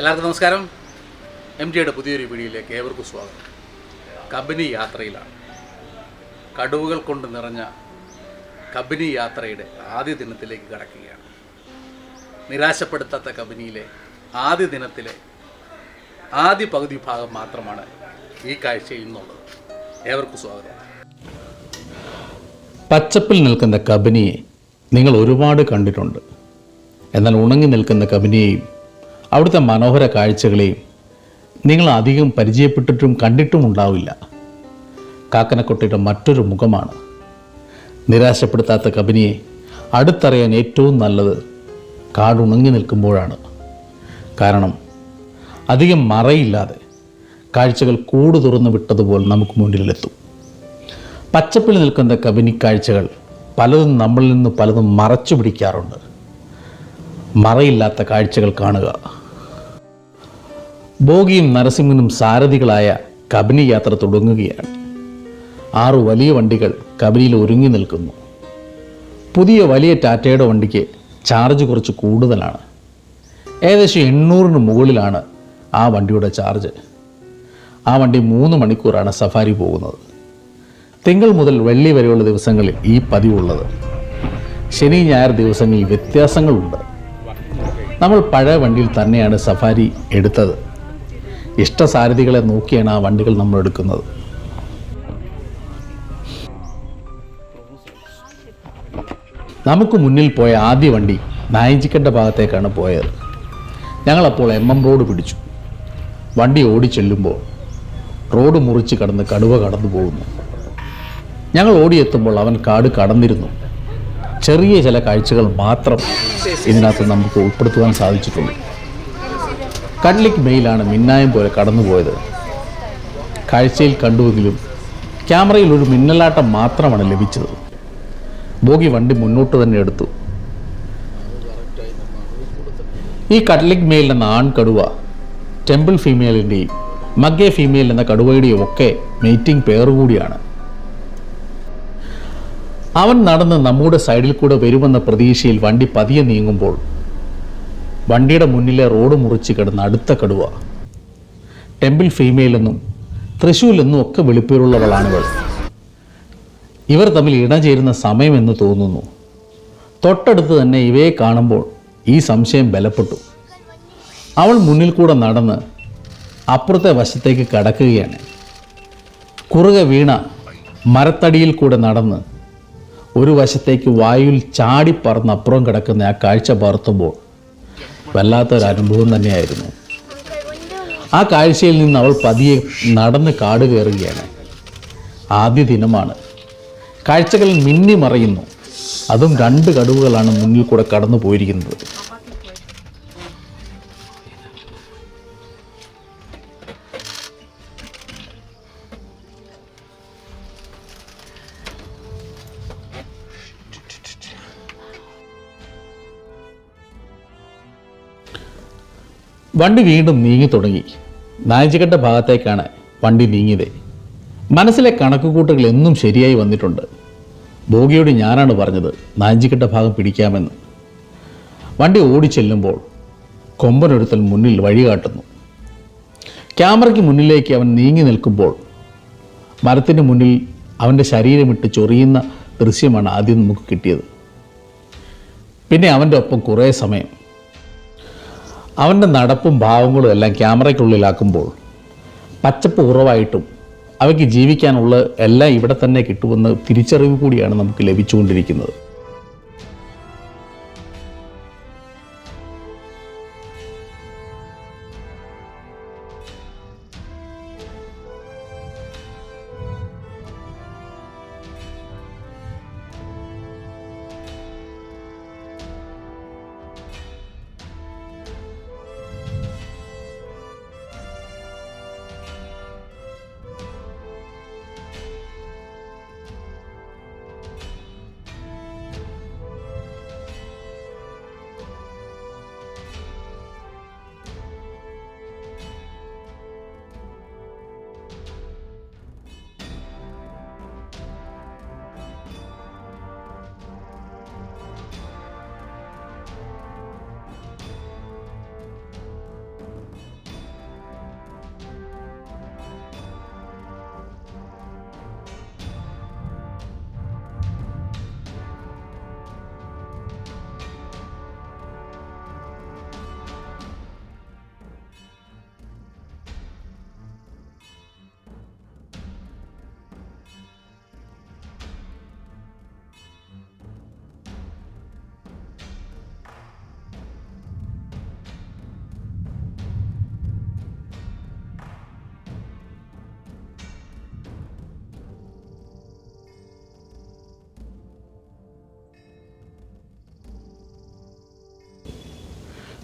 എല്ലാവർക്കും നമസ്കാരം. MTയുടെ പുതിയൊരു വീഡിയോയിലേക്ക് ഏവർക്കും സ്വാഗതം. കബനി യാത്രയിലാണ്. കടുവകൾ കൊണ്ട് നിറഞ്ഞ കബനി യാത്രയുടെ ആദ്യ ദിനത്തിലേക്ക് കടക്കുകയാണ്. നിരാശപ്പെടുത്താത്ത കബനിയിലെ ആദ്യ ദിനത്തിലെ ആദ്യ പകുതി ഭാഗം മാത്രമാണ് ഈ കാഴ്ചയിൽ നിന്നുള്ളത്. ഏവർക്കും സ്വാഗതം. പച്ചപ്പിൽ നിൽക്കുന്ന കബനിയെ നിങ്ങൾ ഒരുപാട് കണ്ടിട്ടുണ്ട്. എന്നാൽ ഉണങ്ങി നിൽക്കുന്ന കബനിയെയും അവിടുത്തെ മനോഹര കാഴ്ചകളെയും നിങ്ങൾ അധികം പരിചയപ്പെട്ടിട്ടും കണ്ടിട്ടും ഉണ്ടാവില്ല. കാക്കനക്കൊട്ടയുടെ മറ്റൊരു മുഖമാണ്. നിരാശപ്പെടുത്താത്ത കബനിയെ അടുത്തറിയാൻ ഏറ്റവും നല്ലത് കാടുണങ്ങി നിൽക്കുമ്പോഴാണ്. കാരണം അധികം മറയില്ലാതെ കാഴ്ചകൾ കൂട് തുറന്നു വിട്ടതുപോലെ നമുക്ക് മുന്നിലെത്തും. പച്ചപ്പിൽ നിൽക്കുന്ന കബനി കാഴ്ചകൾ പലതും നമ്മളിൽ നിന്ന് പലതും മറച്ചു പിടിക്കാറുണ്ട്. മറയില്ലാത്ത കാഴ്ചകൾ കാണുക. ബോഗിയും നരസിംഹനും സാരഥികളായ കബനി യാത്ര തുടങ്ങുകയാണ്. 6 വലിയ വണ്ടികൾ കബനിയിൽ ഒരുങ്ങി നിൽക്കുന്നു. പുതിയ വലിയ ടാറ്റയുടെ വണ്ടിക്ക് ചാർജ് കുറച്ച് കൂടുതലാണ്. ഏകദേശം 800-ന് മുകളിലാണ് ആ വണ്ടിയുടെ ചാർജ്. ആ വണ്ടി 3 മണിക്കൂറാണ് സഫാരി പോകുന്നത്. തിങ്കൾ മുതൽ വെള്ളി വരെയുള്ള ദിവസങ്ങളിൽ ഈ പതിവുള്ളത്. ശനി ഞായർ ദിവസങ്ങളിൽ വ്യത്യാസങ്ങളുണ്ട്. നമ്മൾ പഴയ വണ്ടിയിൽ തന്നെയാണ് സഫാരി എടുത്തത്. ഇഷ്ടസാരഥികളെ നോക്കിയാണ് ആ വണ്ടികൾ നമ്മൾ എടുക്കുന്നത്. നമുക്ക് മുന്നിൽ പോയ ആദ്യ വണ്ടി നായിജിക്കൻ്റെ ഭാഗത്തേക്കാണ് പോയത്. ഞങ്ങളപ്പോൾ MM റോഡ് പിടിച്ചു. വണ്ടി ഓടിച്ചെല്ലുമ്പോൾ റോഡ് മുറിച്ച് കടന്ന് കടുവ കടന്നു പോകുന്നു. ഞങ്ങൾ ഓടിയെത്തുമ്പോൾ അവൻ കാട് കടന്നിരുന്നു. ചെറിയ ചില കാഴ്ചകൾ മാത്രം ഇതിനകത്ത് നമുക്ക് ഉൾപ്പെടുത്തുവാൻ സാധിച്ചിട്ടുള്ളൂ. കട്ലിക് മെയിലാണ് മിന്നായം പോലെ കടന്നുപോയത്. കാഴ്ചയിൽ കണ്ടുവെങ്കിലും ക്യാമറയിൽ ഒരു മിന്നലാട്ടം മാത്രമാണ് ലഭിച്ചത്. ബോഗി വണ്ടി മുന്നോട്ട് തന്നെ എടുത്തു. ഈ കട്ലിക് മെയിൽ എന്ന ആൺകടുവ ടെമ്പിൾ ഫീമെയിലിൻ്റെയും മഗ്ഗെ ഫീമെയിൽ എന്ന കടുവയുടെയും ഒക്കെ മീറ്റിംഗ് പെയർ കൂടിയാണ്. അവൻ നടന്ന് നമ്മുടെ സൈഡിൽ കൂടെ വരുമെന്ന പ്രതീക്ഷയിൽ വണ്ടി പതിയെ നീങ്ങുമ്പോൾ വണ്ടിയുടെ മുന്നിലെ റോഡ് മുറിച്ച് കിടന്ന അടുത്ത കടുവ. ടെമ്പിൾ ഫീമെയിലെന്നും തൃശ്ശൂലെന്നും ഒക്കെ വെളിപ്പേരുള്ളവളാണിവൾ. ഇവർ തമ്മിൽ ഇണചേരുന്ന സമയമെന്ന് തോന്നുന്നു. തൊട്ടടുത്ത് തന്നെ ഇവയെ കാണുമ്പോൾ ഈ സംശയം ബലപ്പെട്ടു. അവൾ മുന്നിൽ കൂടെ നടന്ന് അപ്പുറത്തെ വശത്തേക്ക് കടക്കുകയാണ്. കുറുകെ വീണ മരത്തടിയിൽ കൂടെ നടന്ന് ഒരു വശത്തേക്ക് വായുവിൽ ചാടിപ്പറന്ന് അപ്പുറം കിടക്കുന്ന ആ കാഴ്ച പാർത്തുമ്പോൾ വല്ലാത്തൊരനുഭവം തന്നെയായിരുന്നു. ആ കാഴ്ചയിൽ നിന്ന് അവൾ പതിയെ നടന്ന് കാട് കയറുകയാണ്. ആദ്യ ദിനമാണ്. കാഴ്ചകൾ മിന്നി മറയുന്നു. അതും 2 കടുവകളാണ് മുന്നിൽ കൂടെ കടന്നു പോയിരിക്കുന്നത്. വണ്ടി വീണ്ടും നീങ്ങി തുടങ്ങി. നായിജിക്കൻ്റെ ഭാഗത്തേക്കാണ് വണ്ടി നീങ്ങിയത്. മനസ്സിലെ കണക്കുകൂട്ടുകൾ എന്നും ശരിയായി വന്നിട്ടുണ്ട്. ബോഗിയോട് ഞാനാണ് പറഞ്ഞത് നായിജിക്കൻ്റെ ഭാഗം പിടിക്കാമെന്ന്. വണ്ടി ഓടിച്ചെല്ലുമ്പോൾ കൊമ്പനൊരുത്തൽ മുന്നിൽ വഴി കാട്ടുന്നു. ക്യാമറയ്ക്ക് മുന്നിലേക്ക് അവൻ നീങ്ങി നിൽക്കുമ്പോൾ മരത്തിന് മുന്നിൽ അവൻ്റെ ശരീരമിട്ട് ചൊറിയുന്ന ദൃശ്യമാണ് ആദ്യം നമുക്ക് കിട്ടിയത്. പിന്നെ അവൻ്റെ ഒപ്പം കുറേ സമയം അവൻ്റെ നടപ്പും ഭാവങ്ങളും എല്ലാം ക്യാമറയ്ക്കുള്ളിലാക്കുമ്പോൾ പച്ചപ്പ് കുറവായിട്ടും അവയ്ക്ക് ജീവിക്കാനുള്ള എല്ലാം ഇവിടെ തന്നെ കിട്ടുമെന്ന് തിരിച്ചറിവ് കൂടിയാണ് നമുക്ക് ലഭിച്ചുകൊണ്ടിരിക്കുന്നത്.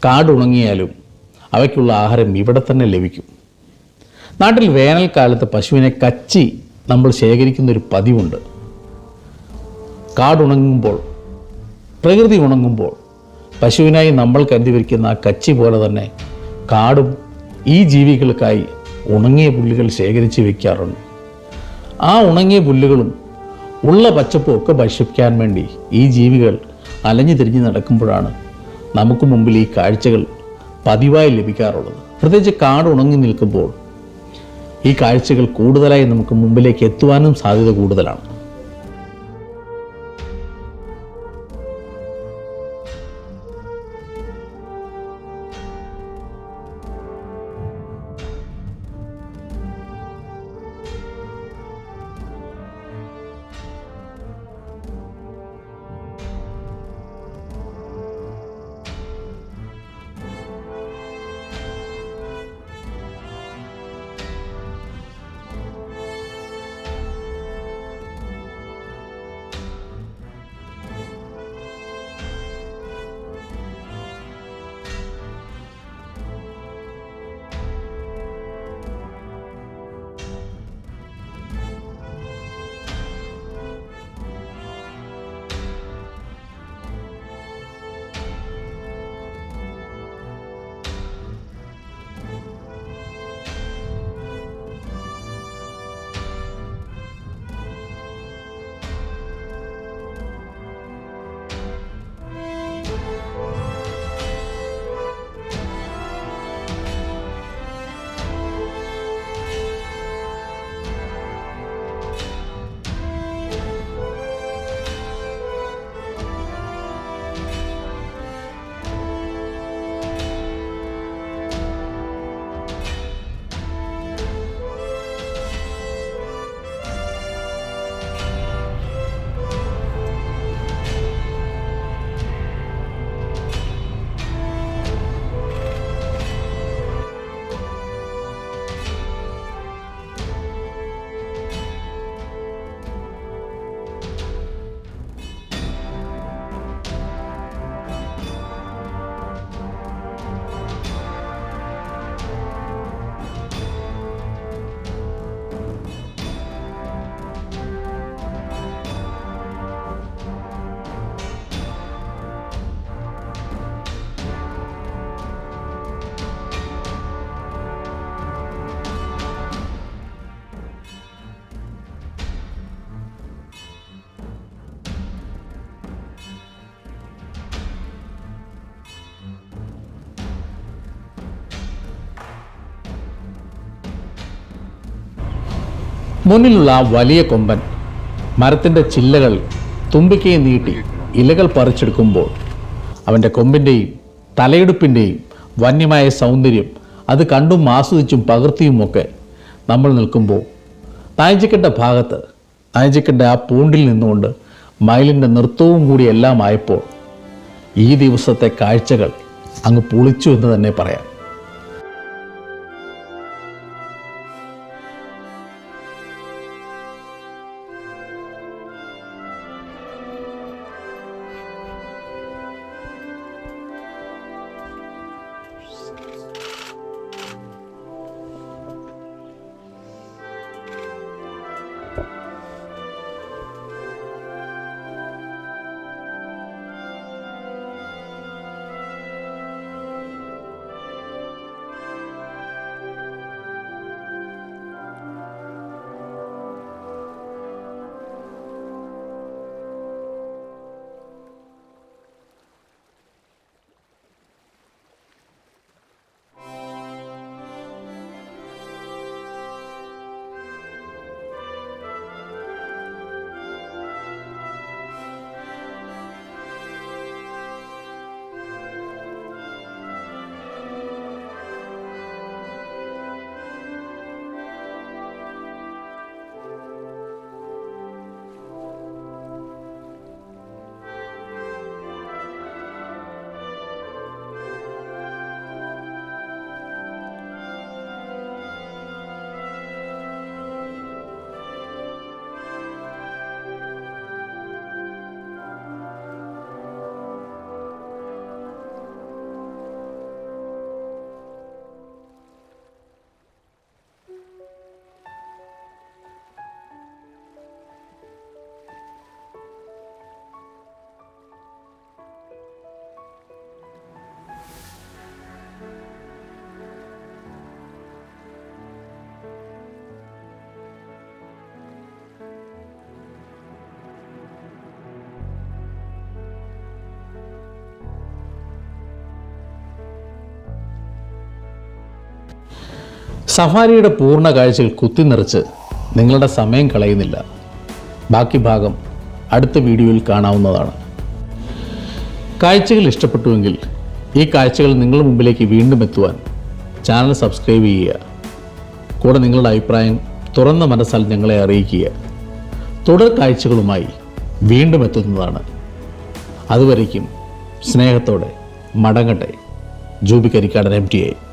കാടുണങ്ങിയാലും അവയ്ക്കുള്ള ആഹാരം ഇവിടെ തന്നെ ലഭിക്കും. നാട്ടിൽ വേനൽക്കാലത്ത് പശുവിനെ കച്ചി നമ്മൾ ശേഖരിക്കുന്നൊരു പതിവുണ്ട്. കാടുണങ്ങുമ്പോൾ, പ്രകൃതി ഉണങ്ങുമ്പോൾ പശുവിനായി നമ്മൾ കരുതി വയ്ക്കുന്ന ആ കച്ചി പോലെ തന്നെ കാടും ഈ ജീവികൾക്കായി ഉണങ്ങിയ പുല്ലുകൾ ശേഖരിച്ച് വയ്ക്കാറുണ്ട്. ആ ഉണങ്ങിയ പുല്ലുകളും ഉള്ള പച്ചപ്പും ഒക്കെ ഭക്ഷിക്കാൻ വേണ്ടി ഈ ജീവികൾ അലഞ്ഞു തിരിഞ്ഞ് നടക്കുമ്പോഴാണ് നമുക്ക് മുമ്പിൽ ഈ കാഴ്ചകൾ പതിവായി ലഭിക്കാറുള്ളത്. പ്രത്യേകിച്ച് കാട് ഉണങ്ങി നിൽക്കുമ്പോൾ ഈ കാഴ്ചകൾ കൂടുതലായി നമുക്ക് മുമ്പിലേക്ക് എത്തുവാനും സാധ്യത കൂടുതലാണ്. മുന്നിലുള്ള ആ വലിയ കൊമ്പൻ മരത്തിൻ്റെ ചില്ലകൾ തുമ്പിക്കൈ നീട്ടി ഇലകൾ പറിച്ചെടുക്കുമ്പോൾ അവൻ്റെ കൊമ്പിൻ്റെയും തലയെടുപ്പിൻ്റെയും വന്യമായ സൗന്ദര്യം അത് കണ്ടും ആസ്വദിച്ചും പകർത്തിയുമൊക്കെ നമ്മൾ നിൽക്കുമ്പോൾ നായഞ്ചിക്കൻ്റെ ഭാഗത്ത് നായഞ്ചിക്കൻ്റെ ആ പൂണ്ടിൽ നിന്നുകൊണ്ട് മയിലിൻ്റെ നൃത്തവും കൂടി എല്ലാം ആയപ്പോൾ ഈ ദിവസത്തെ കാഴ്ചകൾ അങ്ങ് പൊളിച്ചു എന്ന് തന്നെ പറയാം. സഫാരിയുടെ പൂർണ്ണ കാഴ്ചകൾ കുത്തിനിറച്ച് നിങ്ങളുടെ സമയം കളയുന്നില്ല. ബാക്കി ഭാഗം അടുത്ത വീഡിയോയിൽ കാണാവുന്നതാണ്. കാഴ്ചകൾ ഇഷ്ടപ്പെട്ടുവെങ്കിൽ ഈ കാഴ്ചകൾ നിങ്ങളുടെ മുമ്പിലേക്ക് വീണ്ടും എത്തുവാൻ ചാനൽ സബ്സ്ക്രൈബ് ചെയ്യുക. കൂടെ നിങ്ങളുടെ അഭിപ്രായം തുറന്ന മനസ്സാൽ ഞങ്ങളെ അറിയിക്കുക. തുടർ കാഴ്ചകളുമായി വീണ്ടും എത്തുന്നതാണ്. അതുവരേക്കും സ്നേഹത്തോടെ മടങ്ങട്ടെ. ജൂബി കരിക്കാടൻ MTA.